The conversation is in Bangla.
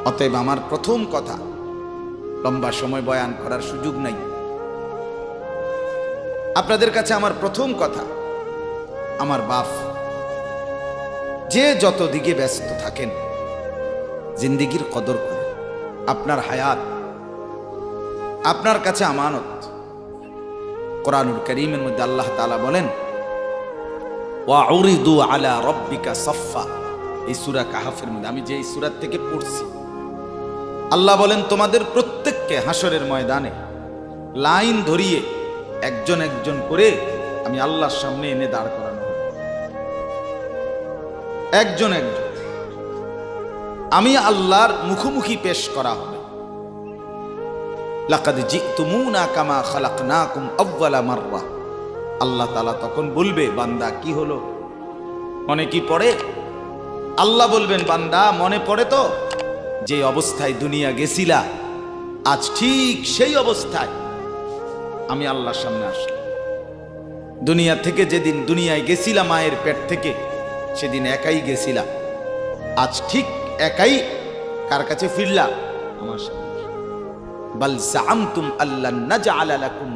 অতএব আমার প্রথম কথা, লম্বা সময় বয়ান করার সুযোগ নাই, আপনাদের কাছে আমার প্রথম কথা, আমার বাপ যে যত দিকে ব্যস্ত থাকেন জিন্দেগির কদর করেন। আপনার হায়াত আপনার কাছে আমানত। কোরআনুল কারীমের মধ্যে আল্লাহ তাআলা বলেন, ওয়াউরিদু আলা রাব্বিকা সাফফা। এই সূরা কাহাফের মধ্যে আমি যে এই সূরা থেকে পড়ছি, আল্লাহ বলেন তোমাদের প্রত্যেককে হাসরের ময়দানে লাইন ধরিয়ে একজন একজন করে আমি আল্লাহর সামনে এনে দাঁড় করানো হবে। একজন একজন আমি আল্লাহর মুখোমুখি পেশ করা হবে। লাকাদ জিতুমুনা কামা খালাকনাকুম আউয়ালা মাররা। আল্লাহ তাআলা তখন বলবে, বান্দা কি হলো, মনে কি পড়ে? আল্লাহ বলবেন, বান্দা মনে পড়ে তো যে অবস্থায় দুনিয়া গেছিলা, আজ ঠিক সেই অবস্থায় আমি আল্লাহর সামনে আসলাম। দুনিয়া থেকে যেদিন দুনিয়ায় গেছিলা মায়ের পেট থেকে, সেদিন একাই গেছিলা, আজ ঠিক একাই কার কাছে ফিরলা? আমার সামনে। বাল জাআমতুম আল্লান নাজআলা লাকুম